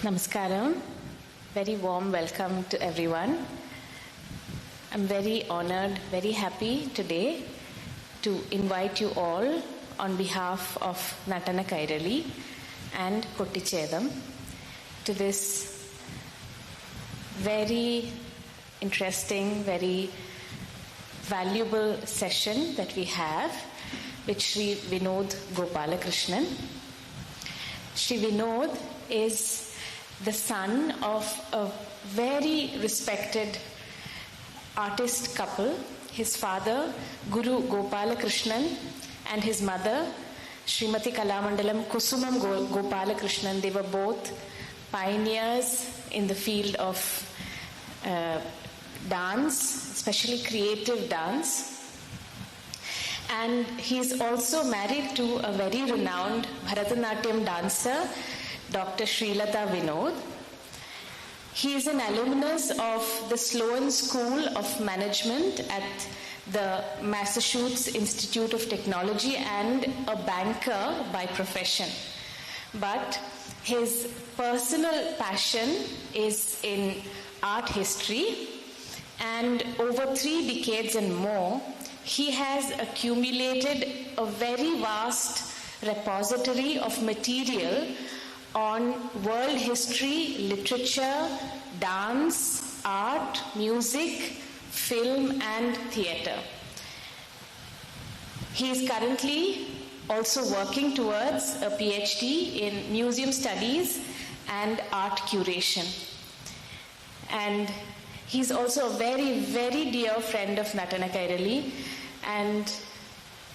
Namaskaram. Very warm welcome to everyone. I'm very honored, very happy today to invite you all on behalf of Natanakairali and Kottichetham to this very interesting, very valuable session that we have with Sri Vinod Gopalakrishnan. Sri Vinod is the son of a very respected artist couple. His father, Guru Gopalakrishnan, and his mother, Srimati Kalamandalam Kusumam Gopalakrishnan, they were both pioneers in the field of dance, especially creative dance. And he is also married to a very renowned Bharatanatyam dancer, Dr. Srilata Vinod. He is an alumnus of the Sloan School of Management at the Massachusetts Institute of Technology and a banker by profession. But his personal passion is in art history, and over 3 decades and more, he has accumulated a very vast repository of material on world history, literature, dance, art, music, film, and theatre. He is currently also working towards a PhD in museum studies and art curation. And he's also a very, very dear friend of Natanakairali, and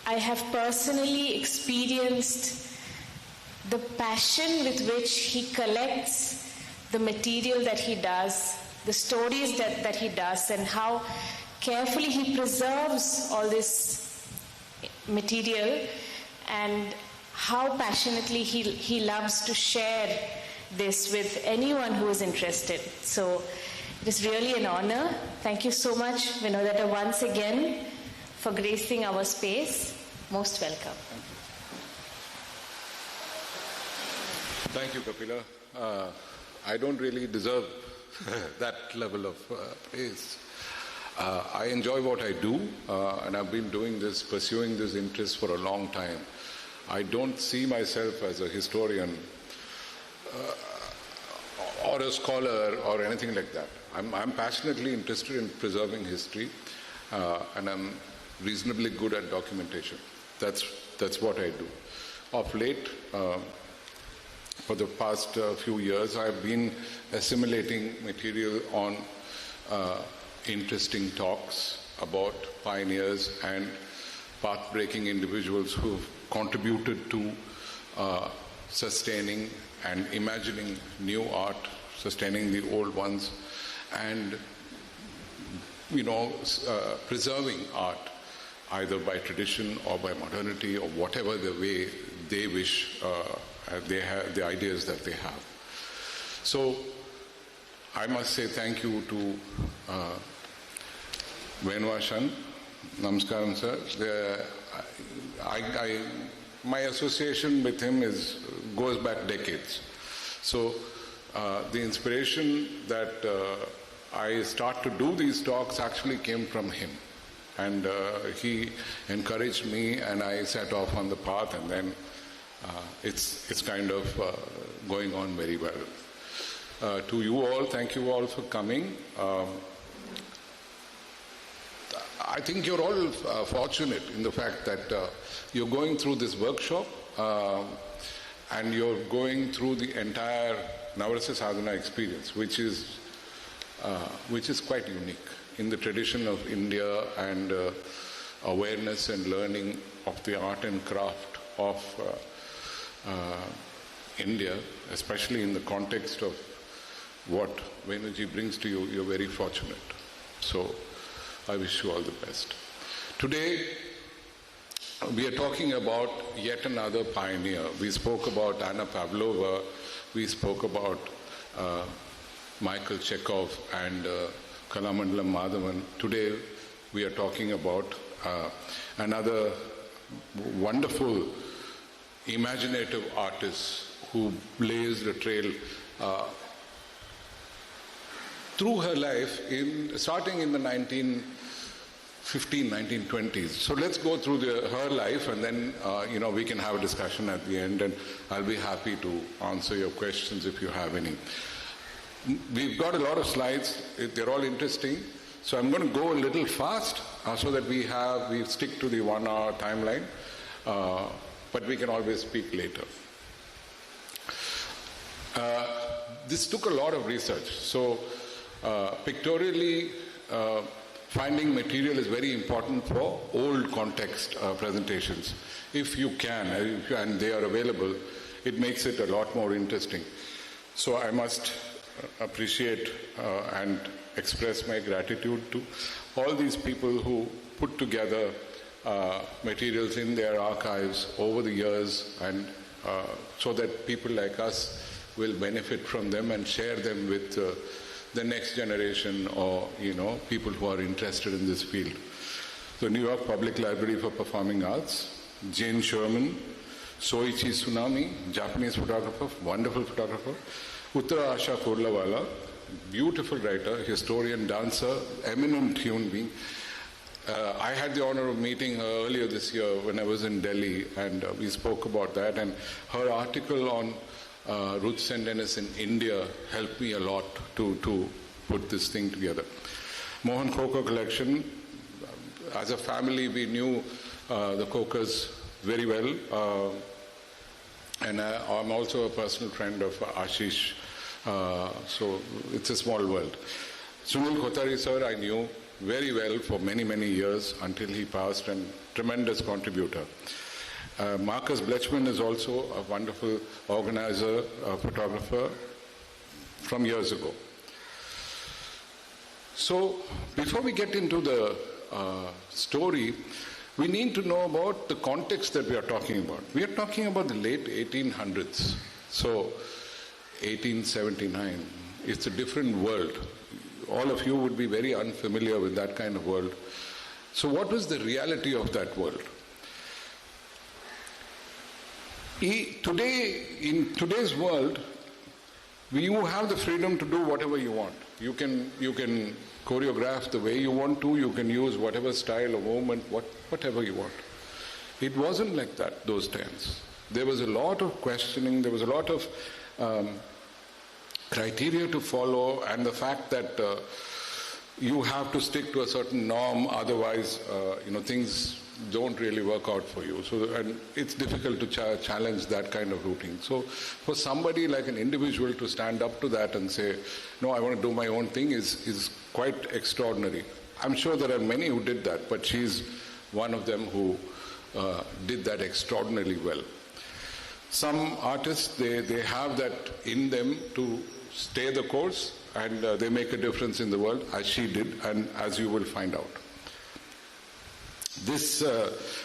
I have personally experienced the passion with which he collects the material that he does, the stories that he does, and how carefully he preserves all this material, and how passionately he loves to share this with anyone who is interested. So it is really an honor. Thank you so much, Vinodata, once again for gracing our space. Most welcome. Thank you, Kapila. I don't really deserve that level of praise. I enjoy what I do, and I've been doing this, pursuing this interest for a long time. I don't see myself as a historian or a scholar or anything like that. I'm passionately interested in preserving history, and I'm reasonably good at documentation. That's what I do. Of late, for the past few years, I've been assimilating material on interesting talks about pioneers and path-breaking individuals who've contributed to sustaining and imagining new art, sustaining the old ones, and preserving art, either by tradition or by modernity or whatever the way they wish. They have the ideas that they have. So I must say thank you to Venwashan. Namaskaram, sir. My association with him goes back decades. So the inspiration that I start to do these talks actually came from him. And he encouraged me, and I set off on the path, and then it's kind of going on very well. To you all, thank you all for coming. I think you're all fortunate in the fact that you're going through this workshop and you're going through the entire Navrasa sadhana experience, which is quite unique in the tradition of India and awareness and learning of the art and craft of India, especially in the context of what Venuji brings to you. You're very fortunate. So I wish you all the best. Today we are talking about yet another pioneer. We spoke about Anna Pavlova, we spoke about Michael Chekhov and Kalamandalam Madhavan. Today we are talking about another wonderful imaginative artist who blazed a trail through her life, starting in the 1920s. So let's go through her life, and then we can have a discussion at the end, and I'll be happy to answer your questions if you have any. We've got a lot of slides. They're all interesting. So I'm going to go a little fast so that we stick to the 1 hour timeline, but we can always speak later. This took a lot of research. So pictorially, finding material is very important for old context presentations. If you can, and they are available, it makes it a lot more interesting. So I must appreciate and express my gratitude to all these people who put together materials in their archives over the years, and so that people like us will benefit from them and share them with the next generation, or people who are interested in this field. The New York Public Library for Performing Arts, Jane Sherman, Soichi Tsunami, Japanese photographer, wonderful photographer, Uttara Asha Kurlawala, beautiful writer, historian, dancer, eminent human being. I had the honor of meeting her earlier this year when I was in Delhi, and we spoke about that, and her article on Ruth and Denis in India helped me a lot to put this thing together. Mohan Khokhar collection. As a family, we knew the Khokhars very well, and I'm also a personal friend of Ashish, so it's a small world. Sunil Kothari sir, I knew very well for many, many years until he passed, and tremendous contributor. Marcus Blechman is also a wonderful organizer, photographer from years ago. So before we get into the story, we need to know about the context that we are talking about. We are talking about the late 1800s. So 1879, it's a different world. All of you would be very unfamiliar with that kind of world. So what was the reality of that world? Today, in today's world, you have the freedom to do whatever you want. You can choreograph the way you want to. You can use whatever style of movement, whatever you want. It wasn't like that those times. There was a lot of questioning. There was a lot of criteria to follow, and the fact that you have to stick to a certain norm, otherwise, things don't really work out for you. So, and it's difficult to challenge that kind of routine. So for somebody like an individual to stand up to that and say, no, I want to do my own thing is quite extraordinary. I'm sure there are many who did that, but she's one of them who did that extraordinarily well. Some artists, they have that in them to stay the course, and they make a difference in the world, as she did, and as you will find out. This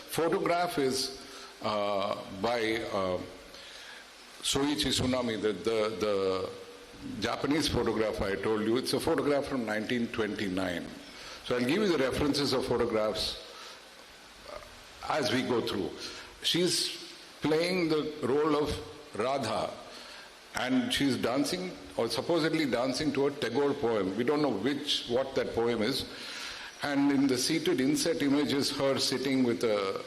photograph is by Soichi Tsunami, the Japanese photographer I told you. It's a photograph from 1929. So I'll give you the references of photographs as we go through. She's playing the role of Radha, and she's dancing, or supposedly dancing, to a Tagore poem. We don't know what that poem is. And in the seated inset image is her sitting with a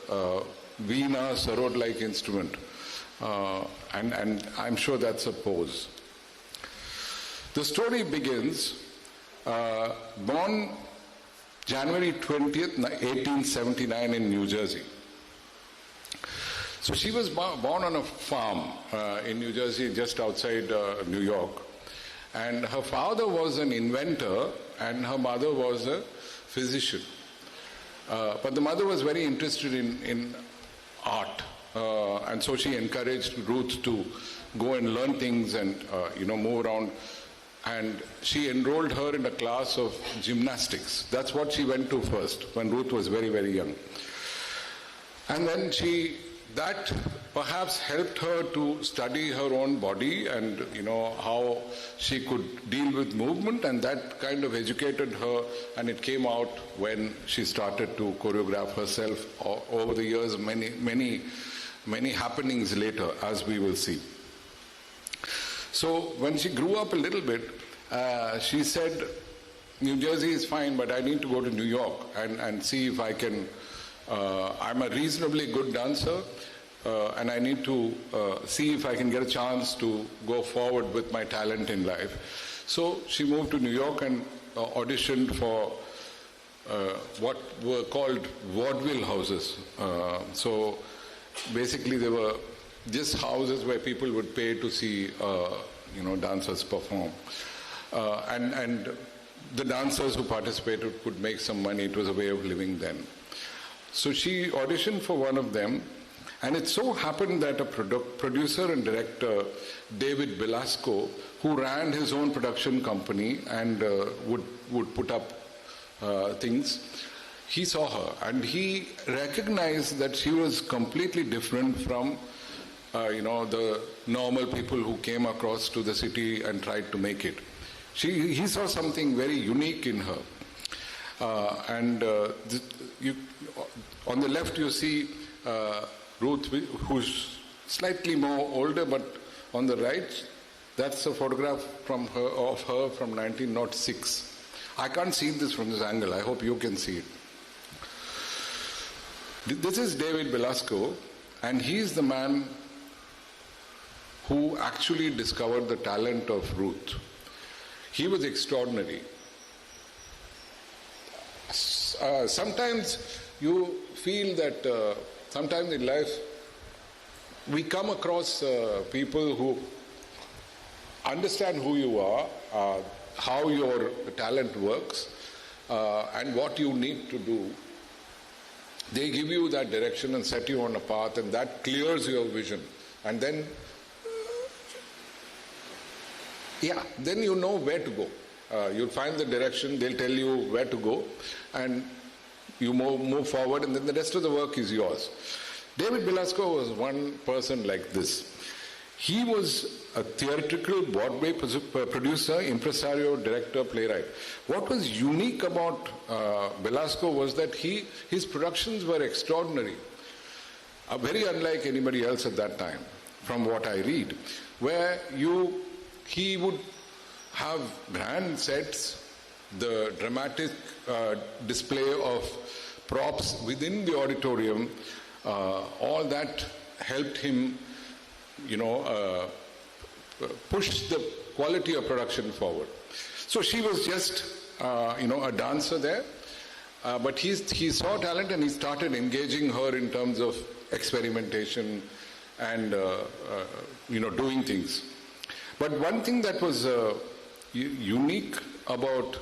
veena, sarod-like instrument. And I'm sure that's a pose. The story begins, born January 20th, 1879 in New Jersey. So she was born on a farm in New Jersey, just outside New York. And her father was an inventor, and her mother was a physician. But the mother was very interested in art, and so she encouraged Ruth to go and learn things and move around. And she enrolled her in a class of gymnastics. That's what she went to first, when Ruth was very, very young. And then that perhaps helped her to study her own body and how she could deal with movement, and that kind of educated her, and it came out when she started to choreograph herself over the years, many happenings later, as we will see. So when she grew up a little bit, she said, New Jersey is fine, but I need to go to New York and see if I can, I'm a reasonably good dancer, and I need to see if I can get a chance to go forward with my talent in life. So she moved to New York and auditioned for what were called vaudeville houses. So basically they were just houses where people would pay to see dancers perform. And the dancers who participated could make some money. It was a way of living then. So she auditioned for one of them, and it so happened that a producer and director, David Belasco, who ran his own production company and would put up things, he saw her and he recognized that she was completely different from the normal people who came across to the city and tried to make it. He saw something very unique in her. On the left you see Ruth, who's slightly more older, but on the right, that's a photograph of her from 1906. I can't see this from this angle. I hope you can see it. This is David Belasco, and he's the man who actually discovered the talent of Ruth. He was extraordinary. Sometimes you feel that sometimes in life we come across people who understand who you are, how your talent works, and what you need to do. They give you that direction and set you on a path, and that clears your vision. And then you know where to go. You'll find the direction, they'll tell you where to go, and you move forward, and then the rest of the work is yours. David Belasco was one person like this. He was a theatrical Broadway producer, impresario, director, playwright. What was unique about Belasco was that his productions were extraordinary, very unlike anybody else at that time, from what I read, where he would have grand sets, the dramatic display of props within the auditorium, all that helped him push the quality of production forward. So she was just a dancer there, but he saw talent and he started engaging her in terms of experimentation and doing things. But one thing that was unique about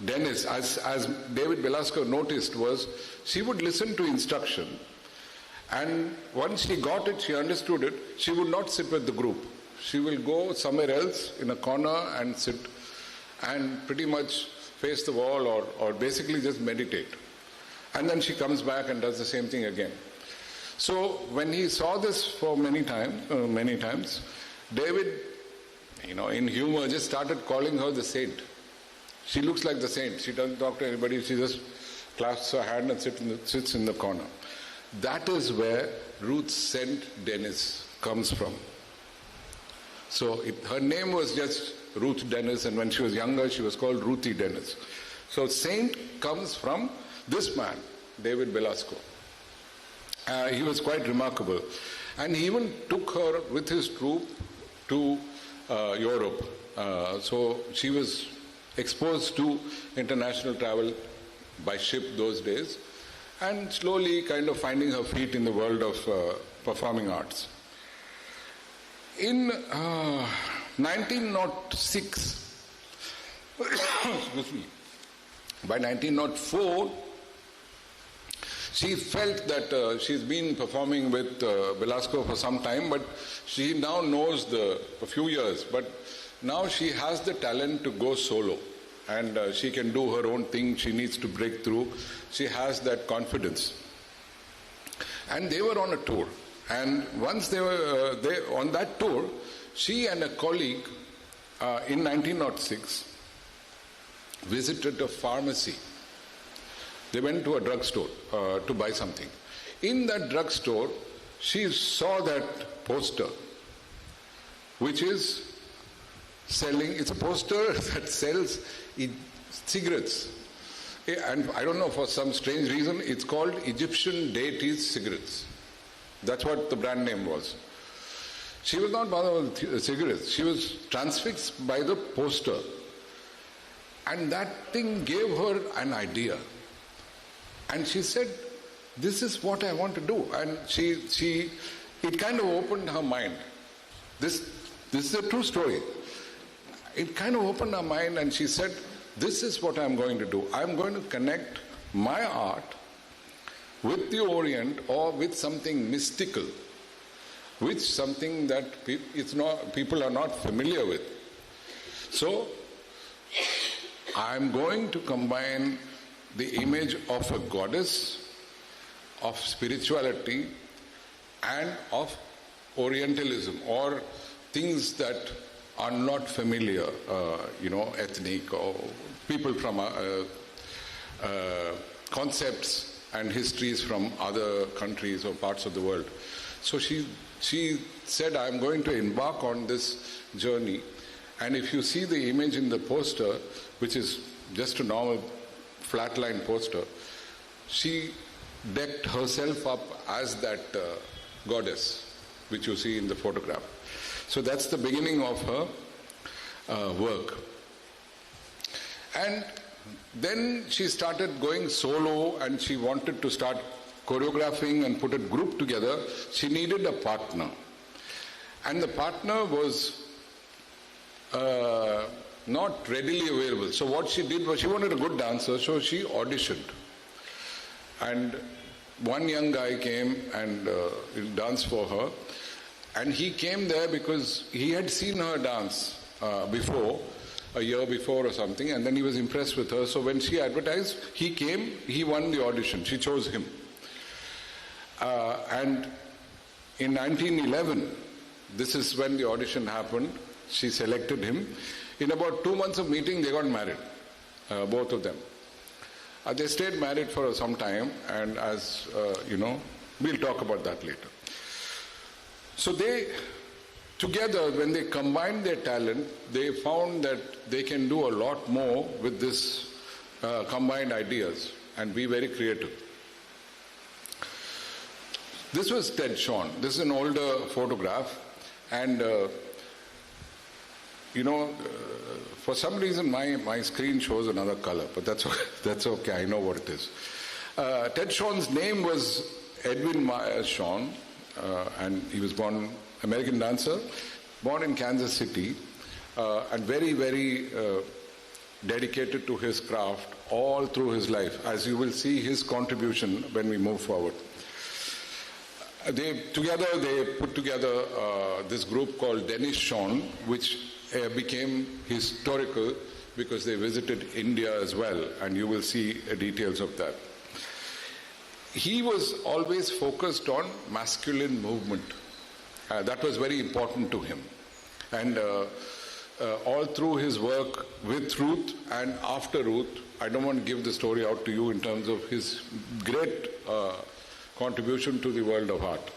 Denis, as David Belasco noticed, was she would listen to instruction, and once she got it, she understood it, she would not sit with the group. She will go somewhere else in a corner and sit and pretty much face the wall or basically just meditate. And then she comes back and does the same thing again. So when he saw this for many times, David, in humor, just started calling her the saint. She looks like the saint. She doesn't talk to anybody. She just clasps her hand and sits in the corner. That is where Ruth's Saint Denis comes from. So her name was just Ruth Denis, and when she was younger, she was called Ruthie Denis. So saint comes from this man, David Belasco. He was quite remarkable. And he even took her with his troupe to Europe. So she was exposed to international travel by ship those days, and slowly kind of finding her feet in the world of performing arts. In 1906, excuse me, by 1904, she felt that she's been performing with Belasco for some time, but she now knows a few years, but now she has the talent to go solo, and she can do her own thing. She needs to break through. She has that confidence. And they were on a tour, and once they were on that tour, she and a colleague in 1906 visited a pharmacy. They went to a drugstore to buy something. In that drugstore, she saw that poster, which is selling, it's a poster that sells cigarettes. And I don't know, for some strange reason, it's called Egyptian Deities Cigarettes. That's what the brand name was. She was not bothered with cigarettes. She was transfixed by the poster. And that thing gave her an idea. And she said, this is what I want to do. And it kind of opened her mind. This is a true story. It kind of opened her mind, and she said, this is what I'm going to do. I'm going to connect my art with the Orient or with something mystical, with something that people are not familiar with. So, I'm going to combine the image of a goddess, of spirituality, and of Orientalism, or things that are not familiar, ethnic, or people from concepts and histories from other countries or parts of the world. So she said, I'm going to embark on this journey. And if you see the image in the poster, which is just a normal flatline poster, she decked herself up as that goddess, which you see in the photograph. So that's the beginning of her work. And then she started going solo, and she wanted to start choreographing and put a group together. She needed a partner. And the partner was not readily available. So what she did was, she wanted a good dancer, so she auditioned. And one young guy came and danced for her. And he came there because he had seen her dance before, a year before or something, and then he was impressed with her. So when she advertised, he came, he won the audition. She chose him. And in 1911, this is when the audition happened, she selected him. In about 2 months of meeting, they got married, both of them. They stayed married for some time, and as we'll talk about that later. So they, together, when they combined their talent, they found that they can do a lot more with this combined ideas and be very creative. This was Ted Shawn. This is an older photograph, and for some reason my screen shows another color, but that's okay. I know what it is. Ted Shawn's name was Edwin Myers Shawn. And he was born, American dancer, born in Kansas City, and very, very dedicated to his craft all through his life, as you will see his contribution when we move forward. They put together this group called Denis Shawn, which became historical because they visited India as well, and you will see details of that. He was always focused on masculine movement. That was very important to him. And all through his work with Ruth and after Ruth, I don't want to give the story out to you in terms of his great contribution to the world of art.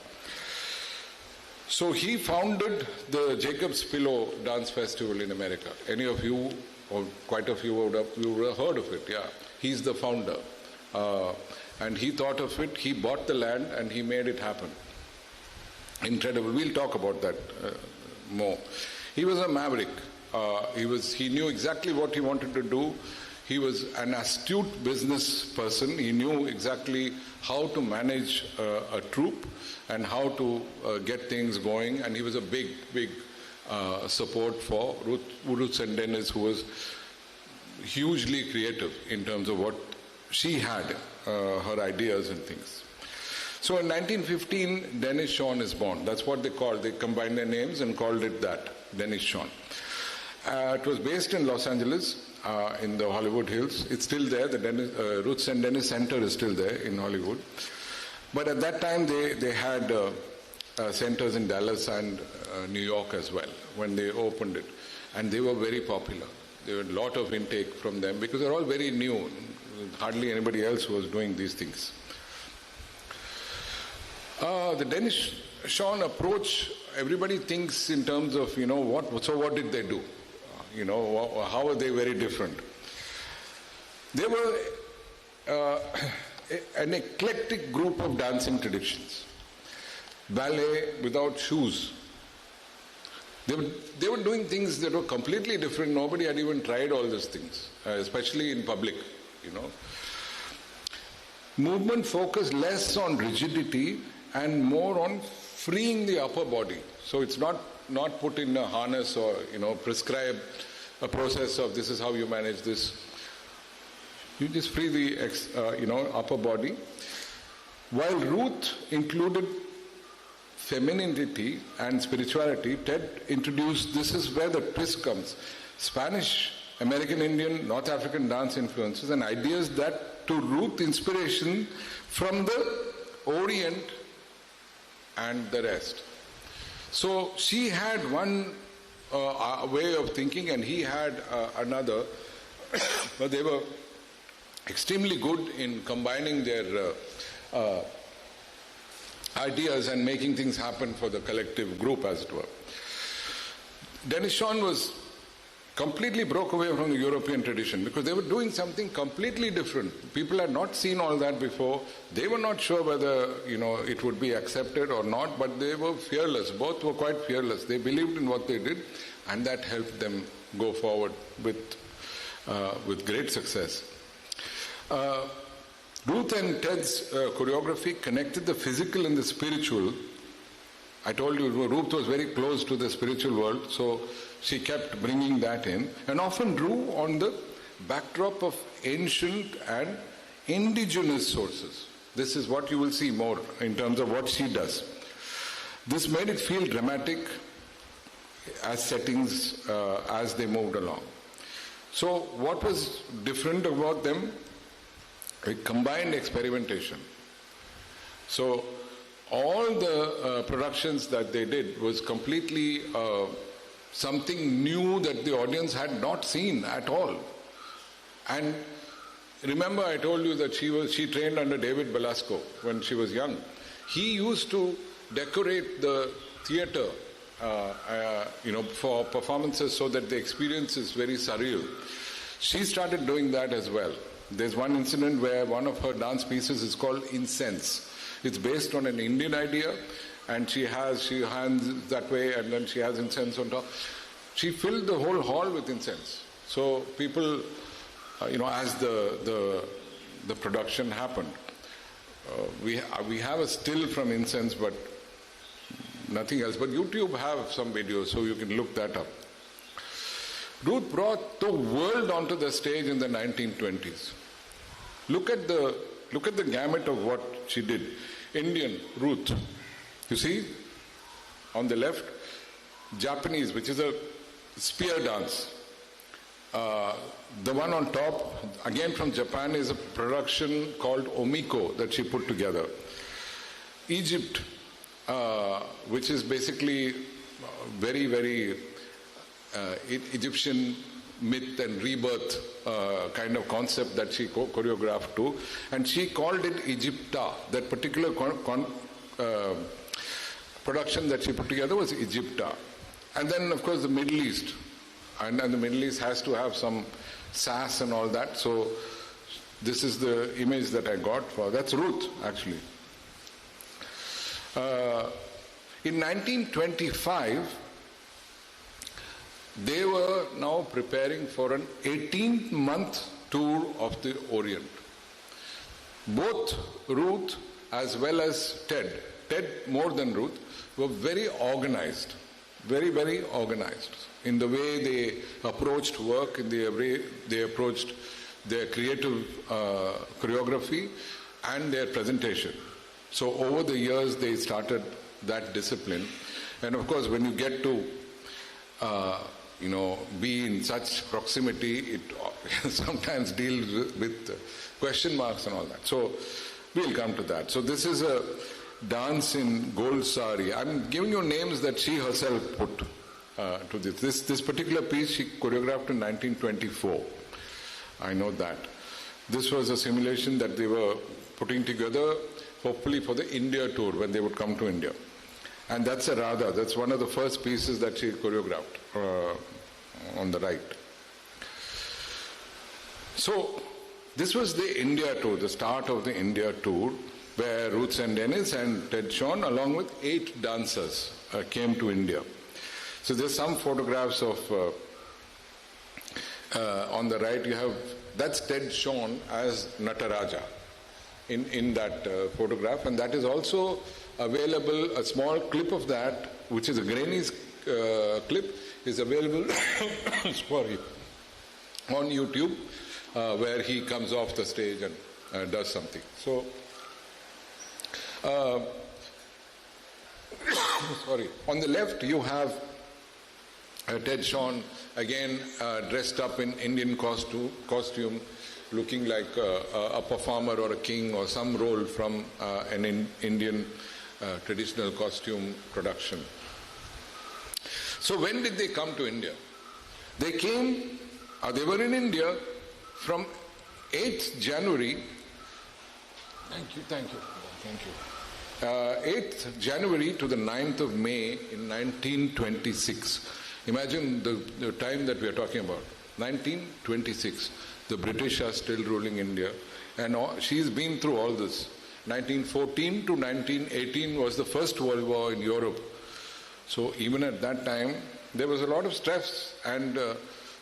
So he founded the Jacob's Pillow Dance Festival in America. Any of you, or quite a few would have heard of it, yeah. He's the founder. And he thought of it, he bought the land, and he made it happen. Incredible. We'll talk about that more. He was a maverick. He knew exactly what he wanted to do. He was an astute business person. He knew exactly how to manage a troupe and how to get things going. And he was a big, big support for Ruth and Denis, who was hugely creative in terms of what she had, her ideas and things. So in 1915, Denis Shawn is born. That's what they called. They combined their names and called it that, Denis Shawn. It was based in Los Angeles, in the Hollywood Hills. It's still there. The Ruth and Denis Center is still there in Hollywood. But at that time, they had centers in Dallas and New York as well when they opened it. And they were very popular. There were a lot of intake from them because they're all very new. Hardly anybody else was doing these things. The Denis Sean approach, everybody thinks in terms of, what did they do? How are they very different? They were an eclectic group of dancing traditions. Ballet without shoes. They were doing things that were completely different. Nobody had even tried all these things, especially in public, Movement focused less on rigidity and more on freeing the upper body. So it's not put in a harness or, prescribe a process of this is how you manage this. You just free the, upper body. While Ruth included femininity and spirituality, Ted introduced, this is where the twist comes, Spanish, American Indian, North African dance influences and ideas that to Ruth inspiration from the Orient and the rest. So she had one way of thinking and he had another, but they were extremely good in combining their ideas and making things happen for the collective group, as it were. Denis was completely broke away from the European tradition because they were doing something completely different. People had not seen all that before. They were not sure whether, it would be accepted or not, but they were fearless. Both were quite fearless. They believed in what they did, and that helped them go forward with great success. Ruth and Ted's choreography connected the physical and the spiritual. I told you Ruth was very close to the spiritual world, so she kept bringing that in and often drew on the backdrop of ancient and indigenous sources. This is what you will see more in terms of what she does. This made it feel dramatic as settings as they moved along. So what was different about them? A combined experimentation. So all the productions that they did was completely something new that the audience had not seen at all. And remember I told you that she trained under David Belasco when she was young. He used to decorate the theatre for performances so that the experience is very surreal. She started doing that as well. There's one incident where one of her dance pieces is called Incense. It's based on an Indian idea, and she hands that way, and then she has incense on top. She filled the whole hall with incense. So people, as the production happened, we have a still from Incense, but nothing else. But YouTube have some videos, so you can look that up. Ruth brought the world onto the stage in the 1920s. Look at the gamut of what she did. Indian, Ruth. You see? On the left, Japanese, which is a spear dance. The one on top, again from Japan, is a production called Omiko that she put together. Egypt, which is basically very, very Egyptian myth and rebirth kind of concept that she choreographed to, and she called it Egypta. That particular production that she put together was Egypta. And then of course the Middle East, and the Middle East has to have some sass and all that, so this is the image that I got for, that's Ruth actually. In 1925, they were now preparing for an 18-month tour of the Orient. Both Ruth as well as Ted more than Ruth, were very organized, very, very organized in the way they approached work, in the way they approached their creative choreography and their presentation. So over the years they started that discipline. And of course when you get to be in such proximity, it sometimes deals with question marks and all that. So we'll come to that. So this is a dance in gold sari. I'm giving you names that she herself put to this. This particular piece she choreographed in 1924. I know that. This was a simulation that they were putting together, hopefully for the India tour when they would come to India. And that's a Radha. That's one of the first pieces that she choreographed on the right. So this was the India tour, the start of the India tour, where Ruth and Denis and Ted Shawn, along with 8 dancers, came to India. So there's some photographs of, on the right you have, that's Ted Shawn as Nataraja in that photograph, and that is also available, a small clip of that, which is a grainy clip, is available sorry, on YouTube, where he comes off the stage and does something. So, sorry, on the left you have Ted Shawn, again dressed up in Indian costume, looking like a performer or a king or some role from an Indian traditional costume production. So when did they come to India? They came, they were in India from 8th January, 8th January to the 9th of May in 1926. Imagine the time that we are talking about, 1926. The British are still ruling India, and she's been through all this. 1914 to 1918 was the First World War in Europe. So even at that time, there was a lot of stress, and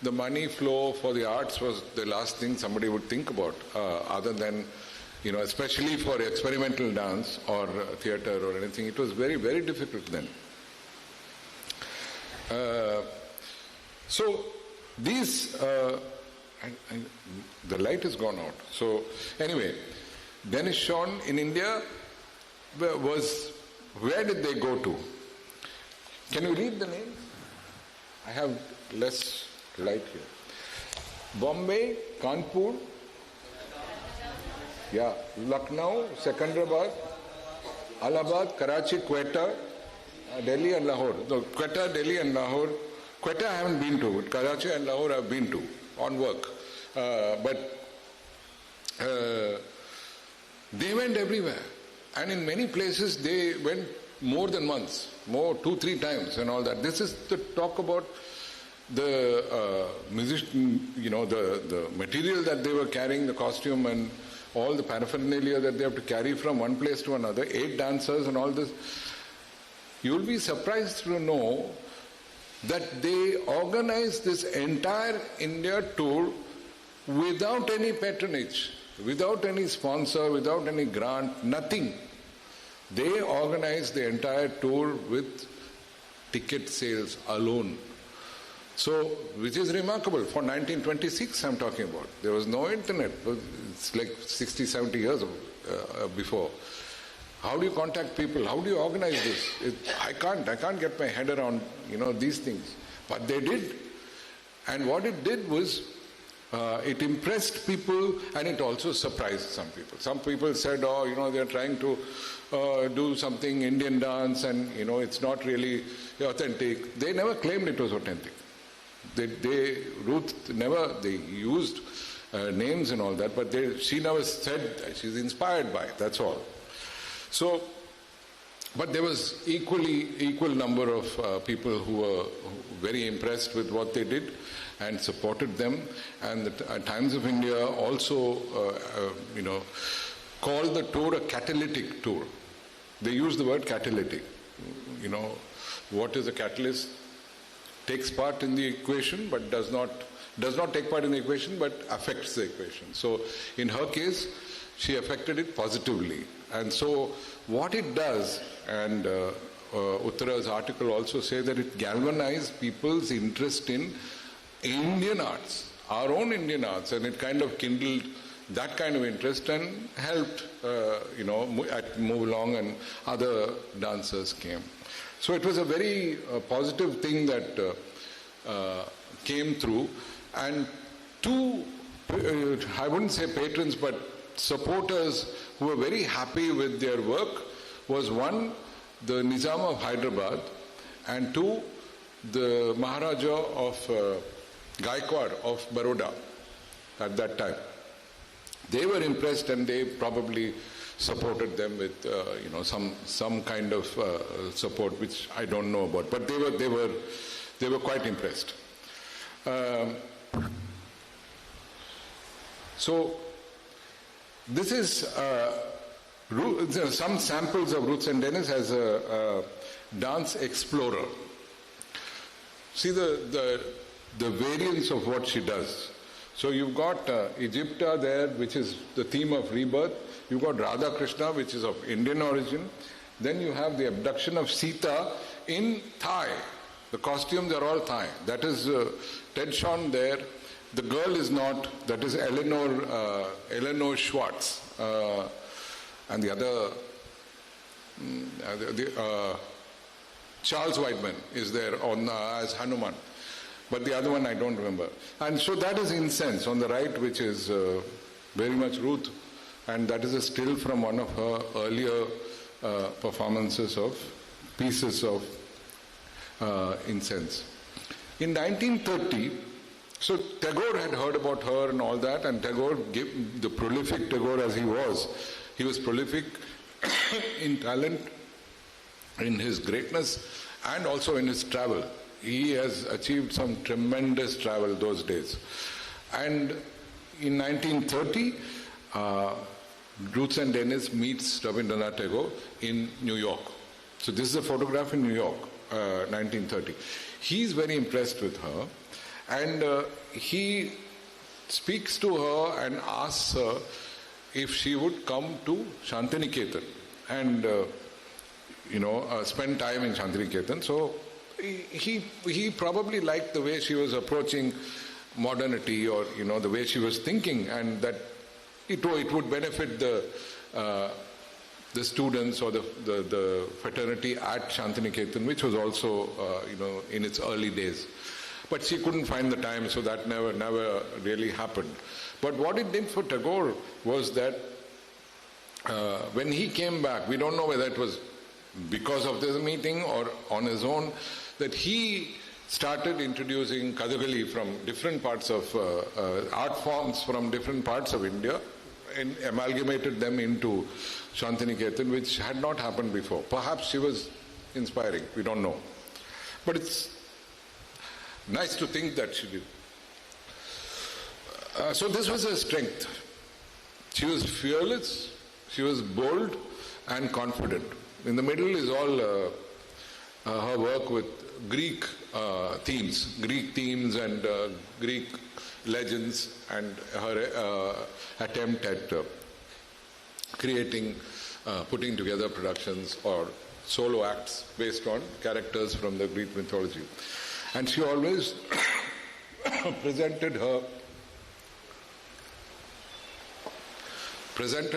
the money flow for the arts was the last thing somebody would think about, other than, especially for experimental dance or theatre or anything. It was very, very difficult then. So these, the light has gone out. So anyway, Denis Shawn in India was, where did they go to? Can you read the names? I have less light here. Bombay, Kanpur, Lucknow, Secunderabad, Allahabad, Karachi, Quetta, Delhi and Lahore. So Quetta, Delhi and Lahore. Quetta I haven't been to, but Karachi and Lahore I've been to on work. But they went everywhere. And in many places they went more than once, 2-3 times and all that. This is the talk about the musician, the material that they were carrying, the costume and all the paraphernalia that they have to carry from one place to another, 8 dancers and all this. You'll be surprised to know that they organized this entire India tour without any patronage, without any sponsor, without any grant, nothing. They organized the entire tour with ticket sales alone. So, which is remarkable. For 1926 I'm talking about. There was no internet. It's like 60, 70 years before. How do you contact people? How do you organize this? I can't get my head around, these things. But they did. And what it did was, it impressed people and it also surprised some people. Some people said, they're trying to do something Indian dance and, it's not really authentic. They never claimed it was authentic. Ruth never, they used names and all that, but she never said she's inspired by it, that's all. So, but there was equal number of people who were very impressed with what they did and supported them. And the Times of India also, called the tour a catalytic tour. They use the word catalytic. What is a catalyst? Takes part in the equation, but does not take part in the equation, but affects the equation. So, in her case, she affected it positively. And so what it does, and Uttara's article also says that it galvanized people's interest in Indian arts, our own Indian arts, and it kind of kindled that kind of interest and helped, move along, and other dancers came. So it was a very positive thing that came through. And 2, I wouldn't say patrons, but supporters who were very happy with their work was 1, the Nizam of Hyderabad, and 2, the Maharaja of Gaikwad of Baroda at that time. They were impressed and they probably supported them with some kind of support which I don't know about, but they were quite impressed. So this is some samples of Ruth and Denis as a dance explorer. See the variance of what she does. So you've got Egypta there, which is the theme of rebirth. You've got Radha Krishna, which is of Indian origin. Then you have the abduction of Sita in Thai. The costumes are all Thai. That is Ted Shawn there. The girl is not. That is Eleanor Schwartz. And the other, Charles Whiteman is there as Hanuman. But the other one I don't remember. And so that is Incense on the right, which is very much Ruth. And that is a still from one of her earlier performances of pieces of Incense. In 1930, so Tagore had heard about her and all that, and Tagore, the prolific Tagore as he was prolific in talent, in his greatness, and also in his travel. He has achieved some tremendous travel those days. And in 1930, Ruth and Denis meets Rabindranath Tagore in New York. So this is a photograph in New York, 1930. He's very impressed with her, and he speaks to her and asks her if she would come to Shantiniketan and spend time in Shantiniketan. So he probably liked the way she was approaching modernity, or the way she was thinking, and that it would benefit the students or the fraternity at Shantiniketan, which was also in its early days. But she couldn't find the time, so that never really happened. But what it did for Tagore was that when he came back, we don't know whether it was because of this meeting or on his own, that he started introducing Kathakali from different parts of art forms from different parts of India, and amalgamated them into Shantiniketan, which had not happened before. Perhaps she was inspiring, we don't know. But it's nice to think that she did. So this was her strength. She was fearless, she was bold and confident. In the middle is all her work with Greek themes and Greek legends, and her attempt at putting together productions or solo acts based on characters from the Greek mythology. And she always presented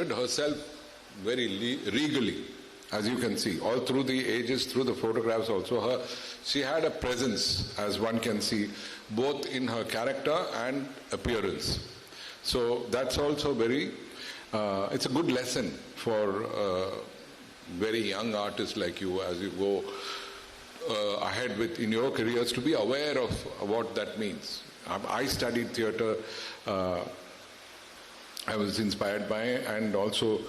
herself very regally, as you can see, all through the ages, through the photographs also. She had a presence, as one can see, both in her character and appearance. So that's also it's a good lesson for very young artists like you, as you go ahead in your careers, to be aware of what that means. I studied theatre. I was inspired by, and also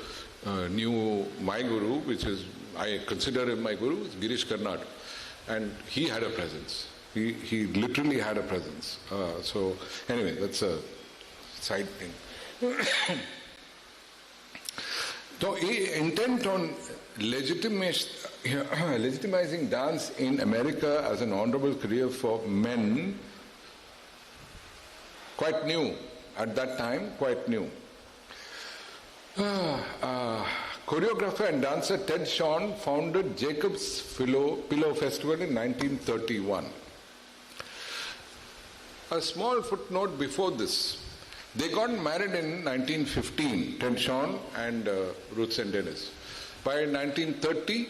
knew my guru, I consider him my guru, is Girish Karnad. And he had a presence. He literally had a presence. So anyway, that's a side thing. So intent on legitimizing dance in America as an honorable career for men, quite new at that time, quite new. Choreographer and dancer Ted Shawn founded Jacob's Pillow Festival in 1931. A small footnote before this. They got married in 1915, Ted Shawn and Ruth and Denis. By 1930,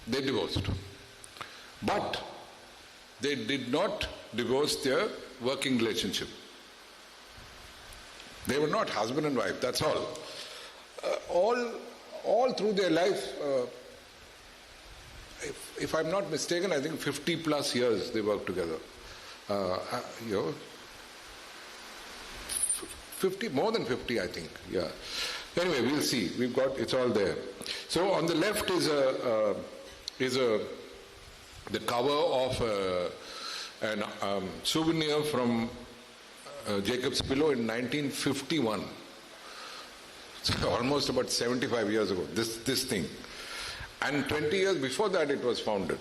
they divorced. But they did not divorce their working relationship. They were not husband and wife, that's all. All through their life, if I'm not mistaken, I think 50 plus years they worked together. 50, more than 50, I think, yeah. Anyway, we'll see. It's all there. So on the left is the cover of an souvenir from Jacob's Pillow in 1951. So almost about 75 years ago, this thing. And 20 years before that it was founded.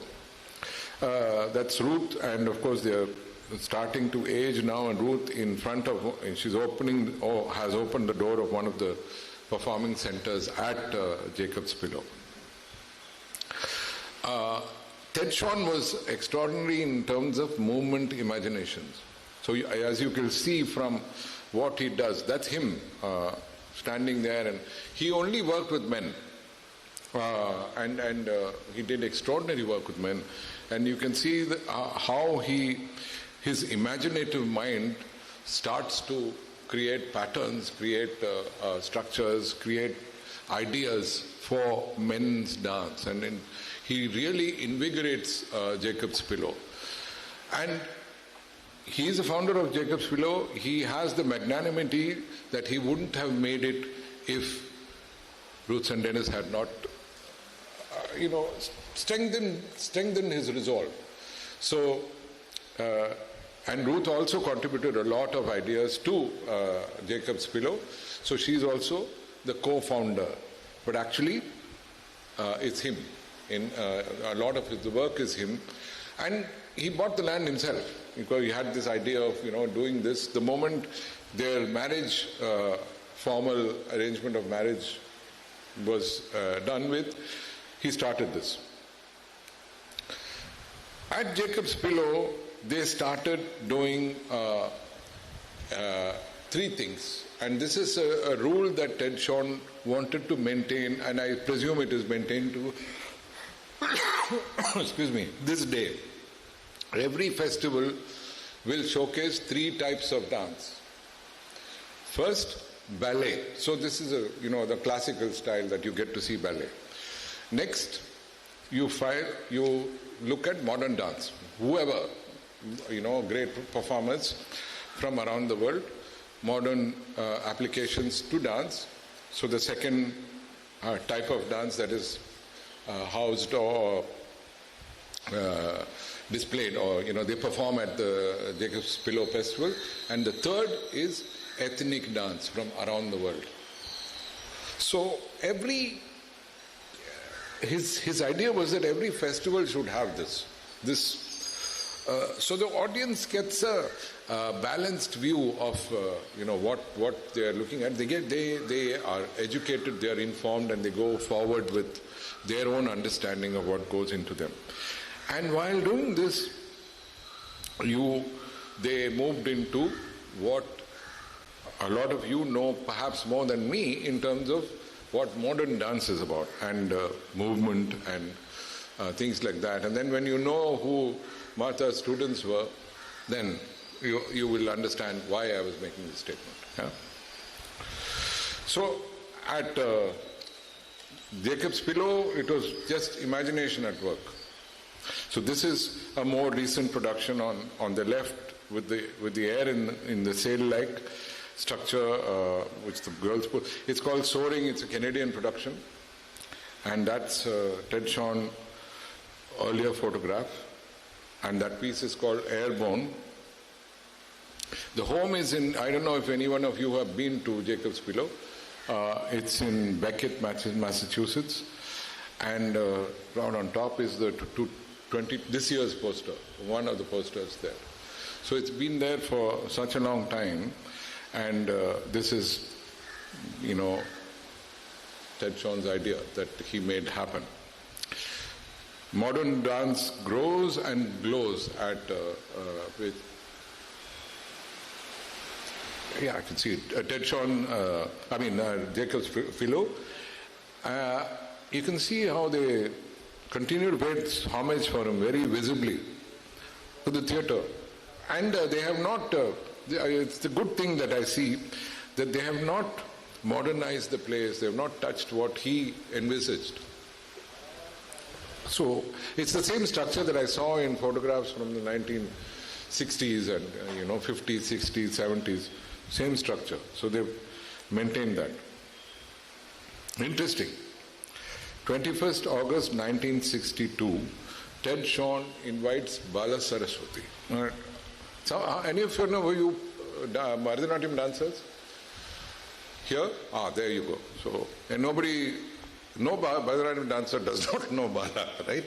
That's Ruth, and of course they are starting to age now, and Ruth in front of, she's opening, or has opened the door of one of the performing centers at Jacob's Pillow. Ted Shawn was extraordinary in terms of movement imaginations. So as you can see from what he does, that's him standing there, and he only worked with men. And he did extraordinary work with men. And you can see how his imaginative mind starts to create patterns, create structures, create ideas for men's dance. And he really invigorates Jacob's Pillow. And he is the founder of Jacob's Pillow. He has the magnanimity that he wouldn't have made it if Ruth and Denis had not, strengthened his resolve. So, and Ruth also contributed a lot of ideas to Jacob's Pillow. So she's also the co-founder. But actually, it's him. A lot of the work is him. And he bought the land himself, because he had this idea of, doing this. The moment their marriage, formal arrangement of marriage was done with, he started this. At Jacob's Pillow, they started doing three things. And this is a rule that Ted Shawn wanted to maintain, and I presume it is maintained to excuse me, this day. Every festival will showcase three types of dance. First, ballet. So this is the classical style that you get to see ballet. Next, you look at modern dance. Whoever, great performers from around the world, modern applications to dance. So the second type of dance that is housed or displayed, or they perform at the Jacob's Pillow Festival. And the third is ethnic dance from around the world. So his idea was that every festival should have this. So the audience gets a balanced view of what they are looking at. They are educated, they are informed, and they go forward with their own understanding of what goes into them. And while doing this, they moved into what a lot of you know perhaps more than me in terms of what modern dance is about, and movement and things like that. And then when you know who Martha's students were, then you will understand why I was making this statement. Yeah? So at Jacob's Pillow, it was just imagination at work. So this is a more recent production on the left with the air in the sail-like structure, which the girls put. It's called Soaring. It's a Canadian production, and that's Ted Shawn earlier photograph, and that piece is called Airborne. The home is in, I don't know if any one of you have been to Jacob's Pillow. It's in Beckett, Massachusetts, and right on top is the this year's poster, one of the posters there. So it's been there for such a long time, and this is, Ted Shawn's idea that he made happen. Modern dance grows and glows at I can see it. Ted Shawn, Jacob's Pillow. You can see how they continue to pay homage for him very visibly to the theatre. And they have not, it's the good thing that I see, that they have not modernized the place, they have not touched what he envisaged. So it's the same structure that I saw in photographs from the 1960s and 50s, 60s, 70s. Same structure. So they've maintained that. Interesting. 21st August 1962, Ted Shawn invites Bala Saraswati. So, any of you know who you Bharatanatyam dancers? Here? There you go. So, and no Bharatanatyam dancer does not know Bala, right?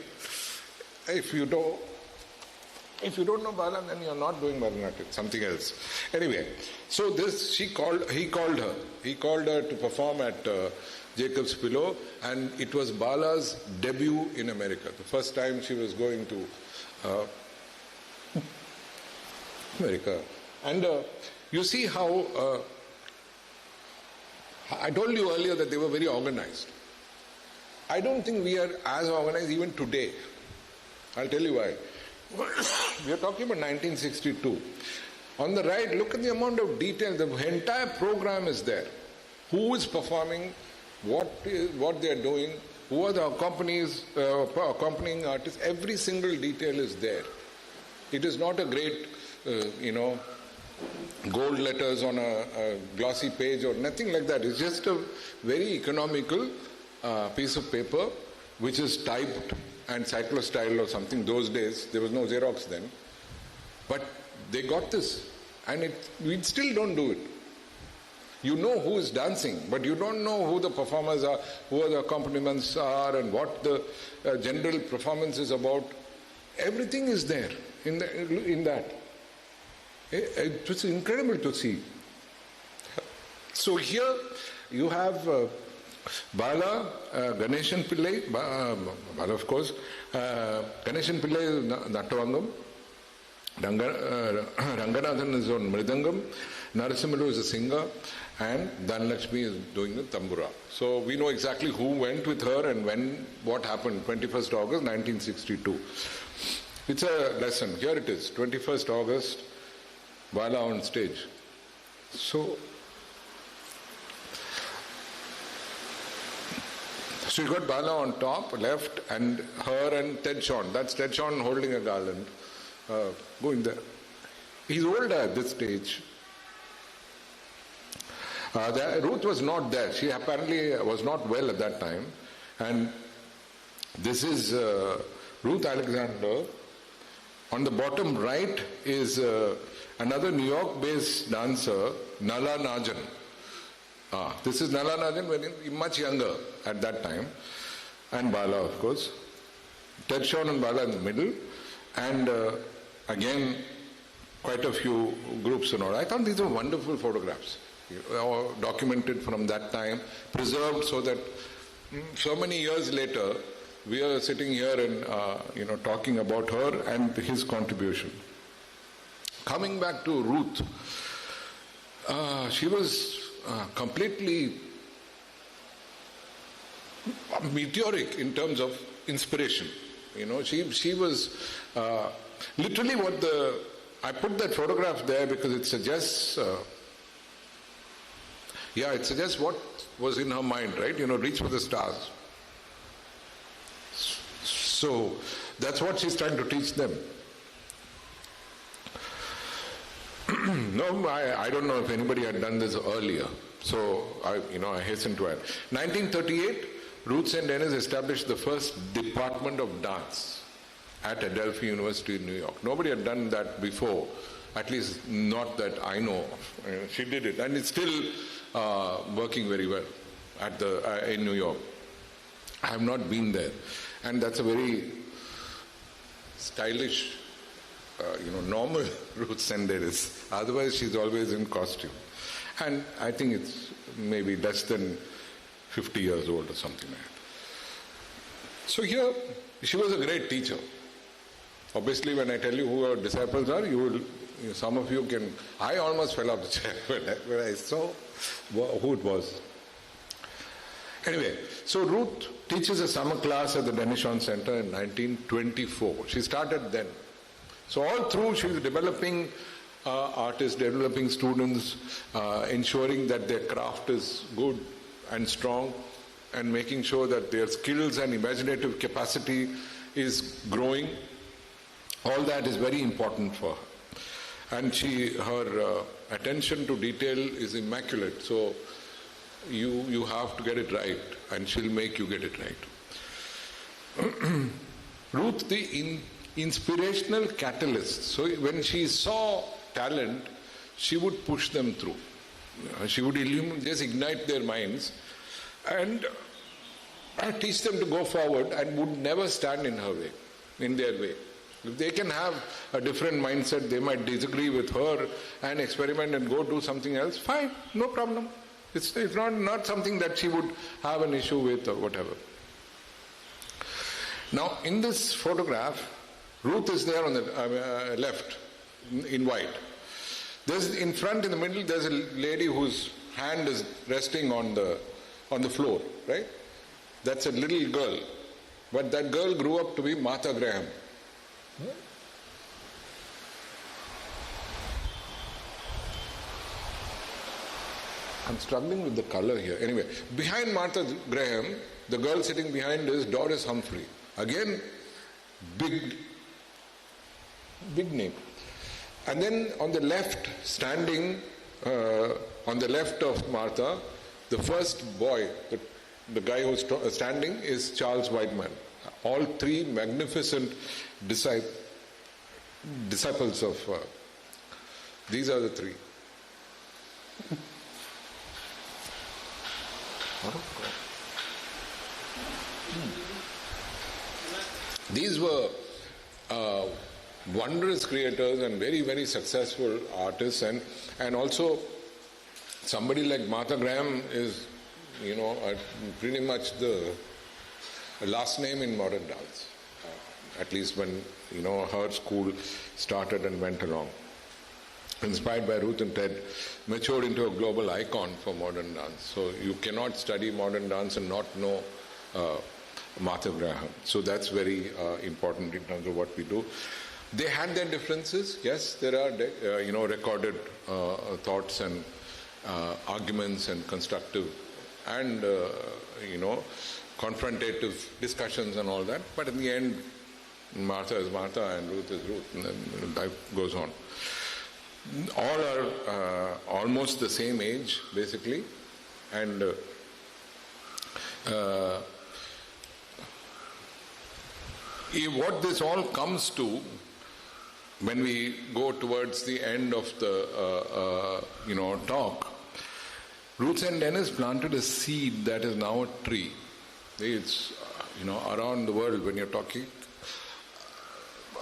If you don't know Bala, then you're not doing Bharatanatyam, something else. Anyway, so he called her to perform at Jacob's Pillow, and it was Bala's debut in America. The first time she was going to America. And you see how, I told you earlier that they were very organized. I don't think we are as organized even today. I'll tell you why. We are talking about 1962. On the right, look at the amount of detail. The entire program is there. Who is performing, what they are doing, who are the accompanying artists. Every single detail is there. It is not a great, gold letters on a glossy page or nothing like that. It's just a very economical piece of paper which is typed and cyclostyle or something. Those days, there was no Xerox then. But they got this. And we still don't do it. You know who is dancing, but you don't know who the performers are, who the accompaniments are, and what the general performance is about. Everything is there in that. It was incredible to see. So here you have Bala, Ganeshan Pillai, Bala of course, Ganeshan Pillai Nattavangam, Ranganathan is on Mridangam, Narasimhalu is a singer, and Dhanlakshmi is doing the tambura. So we know exactly who went with her and when, what happened, 21st August 1962. It's a lesson. Here it is, 21st August, Bala on stage. So you got Bala on top, left, and her and Ted Shawn. That's Ted Shawn holding a garland, going there. He's older at this stage. Ruth was not there. She apparently was not well at that time. And this is Ruth Alexander. On the bottom right is another New York-based dancer, Nala Najan. This is Nala Najan, very much younger at that time. And Bala, of course. Ted Shawn and Bala in the middle. And again, quite a few groups and all. I thought these were wonderful photographs. Documented from that time, preserved so that so many years later, we are sitting here and talking about her and his contribution. Coming back to Ruth, she was completely meteoric in terms of inspiration. She was literally I put that photograph there because it suggests. It suggests what was in her mind, right? Reach for the stars. So that's what she's trying to teach them. No, I don't know if anybody had done this earlier. So I hasten to add. 1938, Ruth and Denis established the first department of dance at Adelphi University in New York. Nobody had done that before, at least not that I know. She did it, and it's still working very well in New York. I have not been there, and that's a very stylish, normal Ruth Senderis. Otherwise, she's always in costume, and I think it's maybe less than 50 years old or something like that. So here, she was a great teacher. Obviously, when I tell you who her disciples are, some of you can. I almost fell off the chair when I saw who it was. Anyway, so Ruth teaches a summer class at the Denis Center in 1924. She started then. So all through she was developing artists, developing students, ensuring that their craft is good and strong, and making sure that their skills and imaginative capacity is growing. All that is very important for her. And her attention to detail is immaculate. So you have to get it right, and she'll make you get it right. Ruth, the inspirational catalyst. So when she saw talent, she would push them through. She would just ignite their minds and teach them to go forward, and would never stand in her way, in their way. If they can have a different mindset, they might disagree with her and experiment and go do something else, fine, no problem. It's not something that she would have an issue with or whatever. Now, in this photograph, Ruth is there on the left, in white. There's in front, in the middle, there's a lady whose hand is resting on the floor, right? That's a little girl. But that girl grew up to be Martha Graham. I'm struggling with the color here. Anyway, behind Martha Graham, the girl sitting behind is Doris Humphrey. Again, big name. And then on the left, standing on the left of Martha, the first boy, the guy who's standing, is Charles Whiteman. All three magnificent disciples of... these are the three. These were wondrous creators and very, very successful artists, and also somebody like Martha Graham is, pretty much the last name in modern dance, at least when, her school started and went along. Inspired by Ruth and Ted, matured into a global icon for modern dance. So you cannot study modern dance and not know Martha Graham. So that's very important in terms of what we do. They had their differences. Yes, there are recorded thoughts and arguments and constructive and confrontative discussions and all that. But in the end, Martha is Martha and Ruth is Ruth, and then life goes on. All are almost the same age, basically, and what this all comes to, when we go towards the end of the talk, Ruth and Denis planted a seed that is now a tree. It's around the world when you're talking.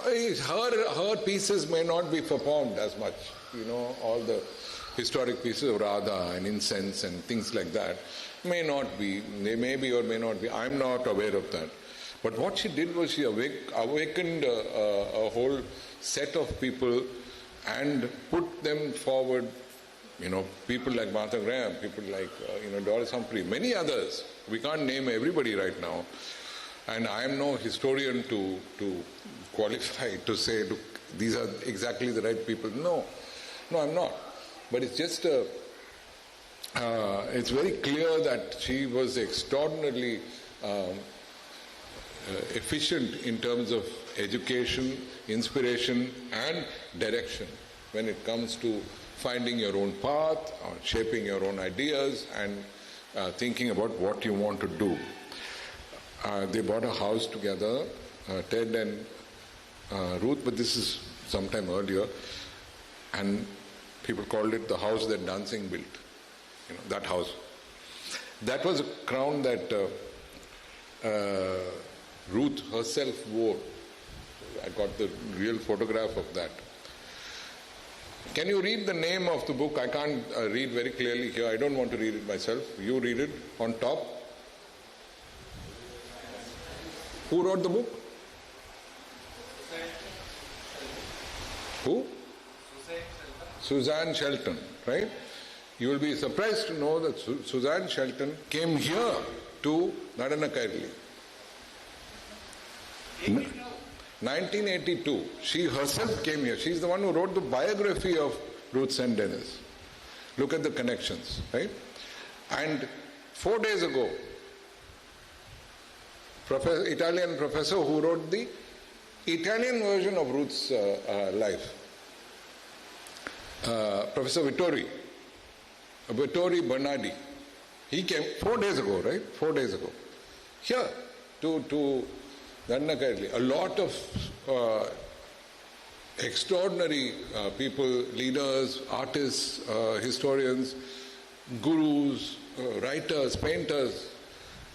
Her pieces may not be performed as much. All the historic pieces of Radha and incense and things like that may not be. They may be or may not be. I'm not aware of that. But what she did was she awakened a whole set of people and put them forward. People like Martha Graham, people like Doris Humphrey, many others. We can't name everybody right now. And I am no historian to qualify to say, look, these are exactly the right people. No, I'm not. But it's just it's very clear that she was extraordinarily efficient in terms of education, inspiration, and direction when it comes to finding your own path, or shaping your own ideas, and thinking about what you want to do. They bought a house together, Ted and Ruth, but this is sometime earlier, and people called it the house that dancing built. That house. That was a crown that Ruth herself wore. I got the real photograph of that. Can you read the name of the book? I can't read very clearly here. I don't want to read it myself. You read it on top. Who wrote the book? Who? Suzanne Shelton, right? You will be surprised to know that Suzanne Shelton came here to Natanakairali. 1982. She herself came here. She's the one who wrote the biography of Ruth and Denis. Look at the connections, right? And 4 days ago, Italian professor who wrote the Italian version of Ruth's life, Professor Vittorio Bernardi, He came 4 days ago, right? 4 days ago. Here, to Natanakairali. A lot of extraordinary people, leaders, artists, historians, gurus, writers, painters.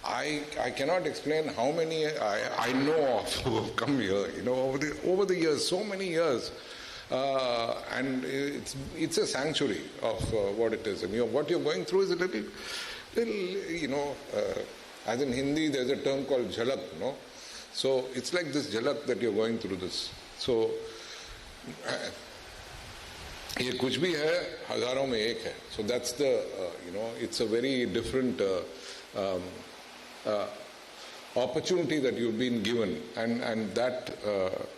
I cannot explain how many I know of who have come here. Over the years, so many years, and it's a sanctuary of what it is. And what you're going through is a little, as in Hindi, there's a term called jhalak, So it's like this jhalak that you're going through this. So ये कुछ भी है हजारों में एक है. So that's the it's a very different opportunity that you've been given, and that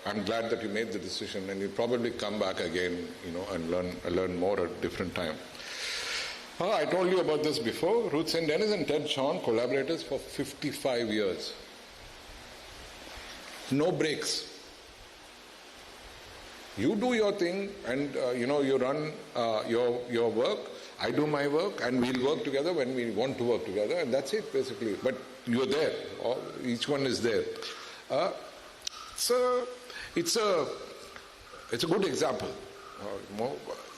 I'm glad that you made the decision, and you'll probably come back again, and learn more at a different time. I told you about this before. Ruth and Denis and Ted Shawn, collaborators for 55 years. No breaks. You do your thing, and you run your work. I do my work, and we'll work together when we want to work together, and that's it basically. But you're there. Each one is there. It's a good example.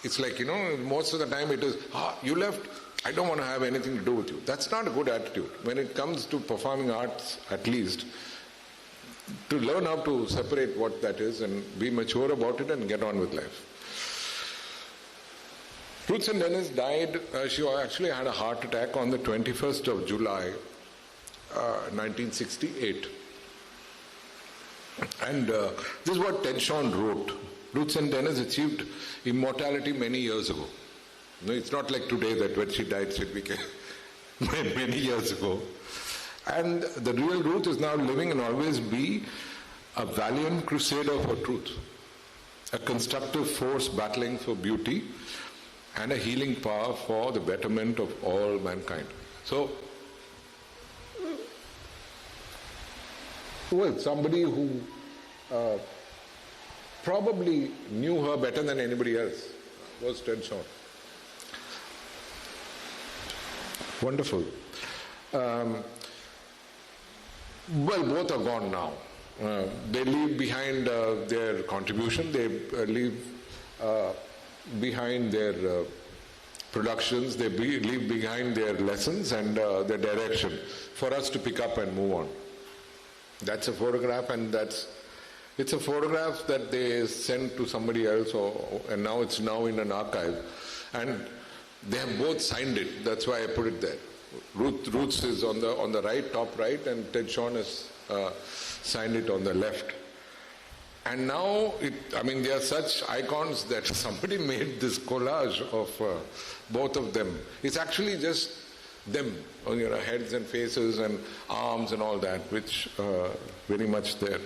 It's like most of the time it is you left. I don't want to have anything to do with you. That's not a good attitude. When it comes to performing arts, at least, to learn how to separate what that is and be mature about it and get on with life. Ruth and Denis died. She actually had a heart attack on the 21st of July, 1968. And this is what Ted Shawn wrote. Ruth and Denis achieved immortality many years ago. It's not like today that when she died, she became many years ago. And the real Ruth is now living and always be a valiant crusader for truth, a constructive force battling for beauty, and a healing power for the betterment of all mankind. So, somebody who probably knew her better than anybody else was Ted Shawn. Wonderful. Both are gone now. They leave behind their contribution. They leave behind their productions. They leave behind their lessons and their direction for us to pick up and move on. That's a photograph, and it's a photograph that they sent to somebody else, and now it's now in an archive. And they have both signed it. That's why I put it there. Ruth's is on the right, top right, and Ted Shawn has signed it on the left. And now, they are such icons that somebody made this collage of both of them. It's actually just them, heads and faces and arms and all that, which very much there.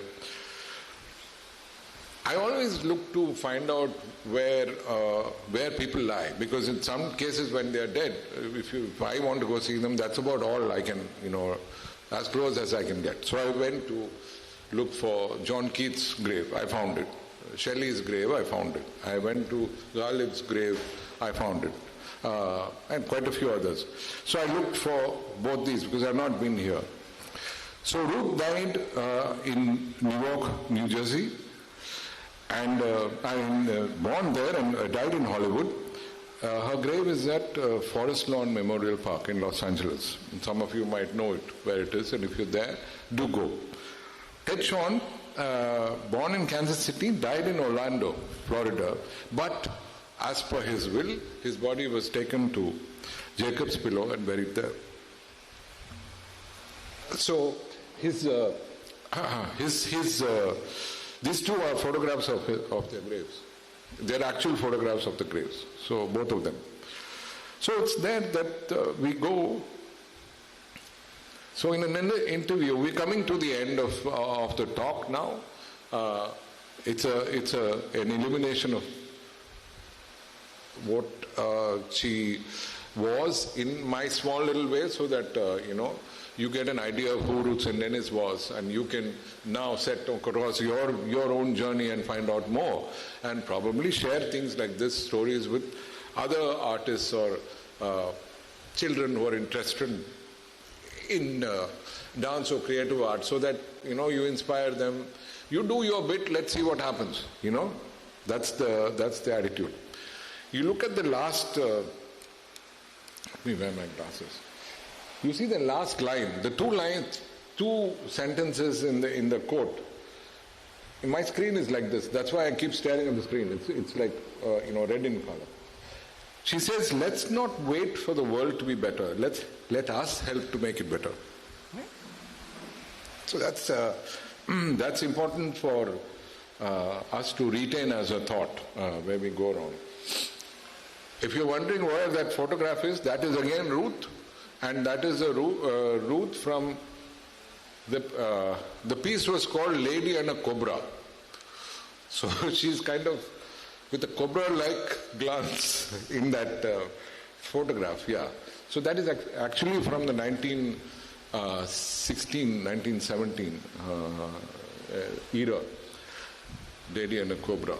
I always look to find out where people lie, because in some cases when they are dead, if I want to go see them, that's about all I can, as close as I can get. So I went to look for John Keats' grave. I found it. Shelley's grave, I found it. I went to Ghalib's grave. I found it. And quite a few others. So I looked for both these because I've not been here. So Ruth died in Newark, New Jersey. And I'm born there and died in Hollywood. Her grave is at Forest Lawn Memorial Park in Los Angeles. And some of you might know it, where it is, and if you're there, do go. Ted Shawn, born in Kansas City, died in Orlando, Florida, but as per his will, his body was taken to Jacob's Pillow and buried there. So these two are photographs of their graves. They're actual photographs of the graves. So both of them. So it's there that we go. So in an interview, we're coming to the end of the talk now. It's an illumination of what she was in my small little way, so that you get an idea of who Ruth and Denis was, and you can now set across your own journey and find out more, and probably share things like this, stories with other artists or children who are interested in dance or creative art, so that, you inspire them. You do your bit, let's see what happens, That's the attitude. You look at the last, let me wear my glasses. You see the last line, the two sentences in the quote. My screen is like this. That's why I keep staring at the screen. It's like, red in color. She says, let's not wait for the world to be better. Let us help to make it better. So that's important for us to retain as a thought where we go around. If you're wondering where that photograph is, that is again Ruth, and that is Ruth from the piece was called Lady and a Cobra. So she's kind of with a cobra-like glance in that photograph, yeah. So that is actually from the 1917 era, Lady and a Cobra.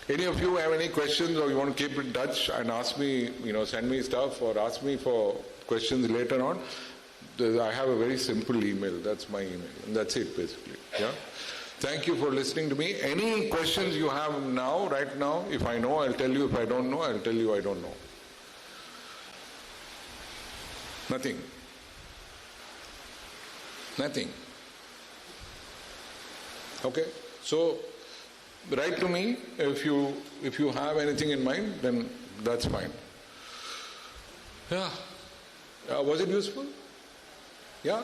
Any of you have any questions, or you want to keep in touch and ask me, send me stuff or ask me for questions later on? I have a very simple email. That's my email. And that's it, basically. Yeah. Thank you for listening to me. Any questions you have now, right now? If I know, I'll tell you. If I don't know, I'll tell you I don't know. Nothing. Nothing. Okay. So write to me if you have anything in mind. Then that's fine. Yeah. Was it useful? Yeah? I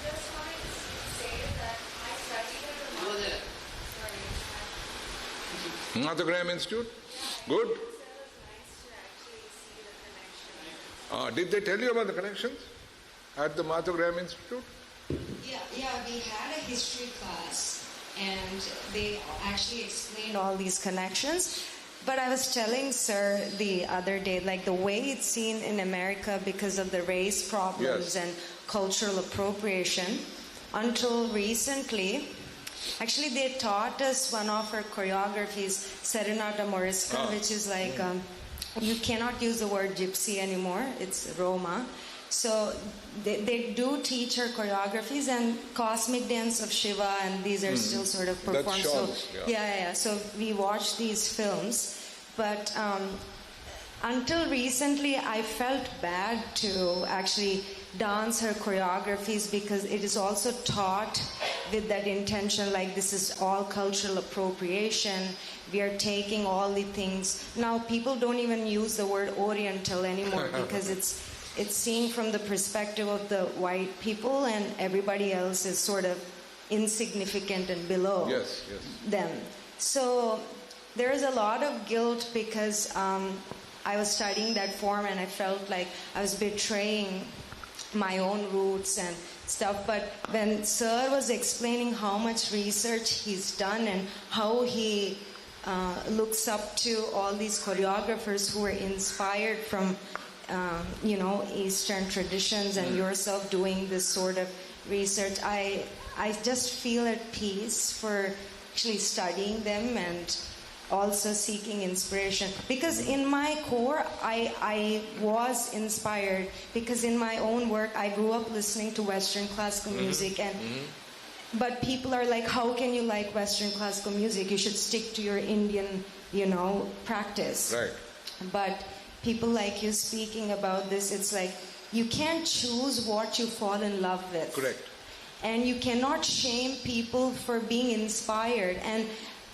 just wanted to say that I studied at the Natanakairali Institute? Good. It was nice to actually see the connection. Did they tell you about the connections at the Natanakairali Institute? Yeah, we had a history class and they actually explained all these connections. But I was telling Sir the other day, like the way it's seen in America because of the race problems and cultural appropriation, until recently, actually they taught us one of our choreographies, Serenata Morisca, which is like, you cannot use the word gypsy anymore, it's Roma. So they do teach her choreographies and Cosmic Dance of Shiva, and these are still sort of performed. So we watch these films, but until recently I felt bad to actually dance her choreographies because it is also taught with that intention, like this is all cultural appropriation. We are taking all the things. Now people don't even use the word Oriental anymore because it's seen from the perspective of the white people, and everybody else is sort of insignificant and below them. So there is a lot of guilt because I was studying that form and I felt like I was betraying my own roots and stuff. But when Sir was explaining how much research he's done and how he looks up to all these choreographers who were inspired from Eastern traditions, and yourself doing this sort of research, I just feel at peace for actually studying them and also seeking inspiration. Because in my core, I was inspired because in my own work, I grew up listening to Western classical music, and but people are like, how can you like Western classical music? You should stick to your Indian, practice. Right. But people like you speaking about this, it's like you can't choose what you fall in love with. Correct. And you cannot shame people for being inspired. And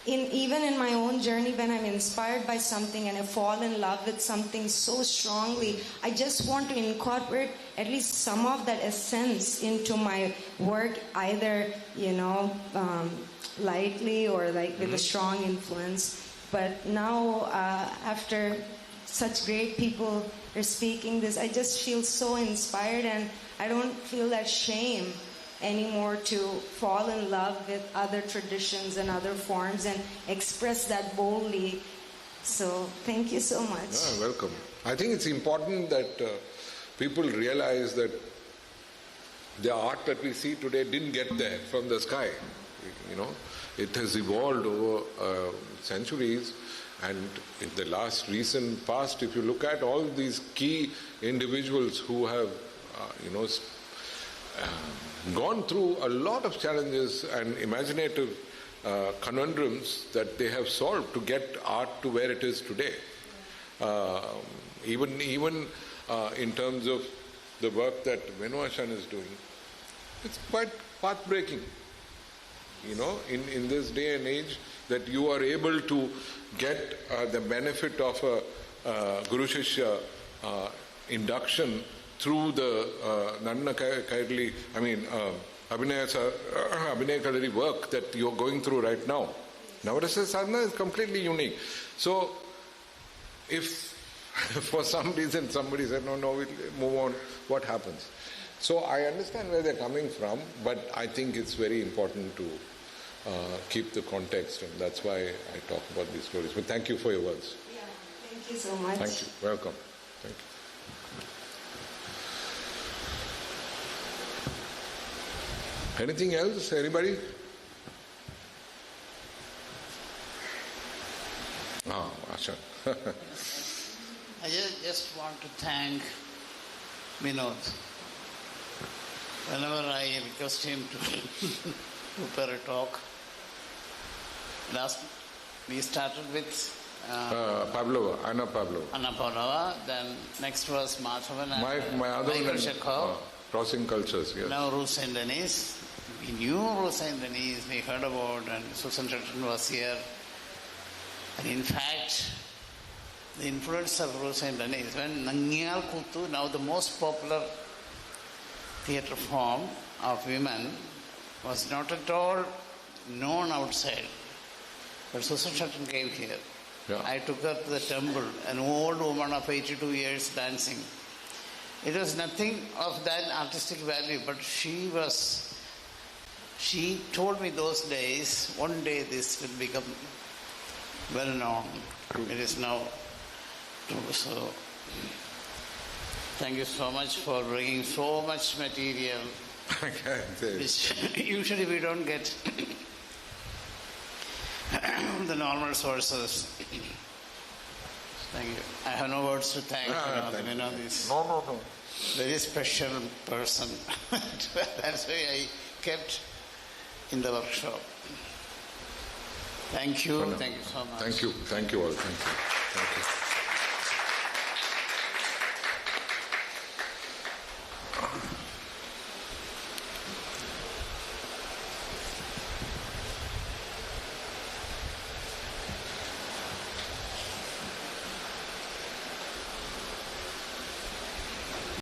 even in my own journey, when I'm inspired by something and I fall in love with something so strongly, I just want to incorporate at least some of that essence into my work, either, lightly or like with a strong influence. But now, after such great people are speaking this, I just feel so inspired, and I don't feel that shame anymore to fall in love with other traditions and other forms and express that boldly. So thank you so much. Welcome. I think it's important that people realize that the art that we see today didn't get there from the sky. It has evolved over centuries, And in the recent past, if you look at all these key individuals who have, gone through a lot of challenges and imaginative conundrums that they have solved to get art to where it is today. Even in terms of the work that Venuashan is doing, it's quite path-breaking. In this day and age, that you are able to get the benefit of a Guru Shishya induction through the Natanakairali, Abhinaya work that you're going through right now. Navrasa sadhana is completely unique. So, if for some reason somebody said, no, we'll move on, what happens? So I understand where they're coming from, but I think it's very important to keep the context, and that's why I talk about these stories. But thank you for your words. Yeah, thank you so much. Thank you. Welcome. Thank you. Anything else? Anybody? Asha. I just want to thank Vinod. Whenever I request him to prepare a talk, last we started with Pavlova, Anna Pavlova. Then next was Madhavan and my other Michael one, Chekhov. Crossing Cultures, yes. Now Ruth and Denis. We knew Ruth and Denis, we heard about, and Susan Shetton was here. And in fact, the influence of Ruth and Denis, when Nangyal Kuttu, now the most popular theatre form of women, was not at all known outside. But Susan Shetton came here. Yeah. I took her to the temple, an old woman of 82 years dancing. It was nothing of that artistic value, but she told me those days, one day this will become well known. It is now true. So, thank you so much for bringing so much material, which usually we don't get from the normal sources. Thank you. I have no words to thank Vinod. This No. very special person. That's why I kept in the workshop. Thank you. Thank you so much. Thank you all. Thank you.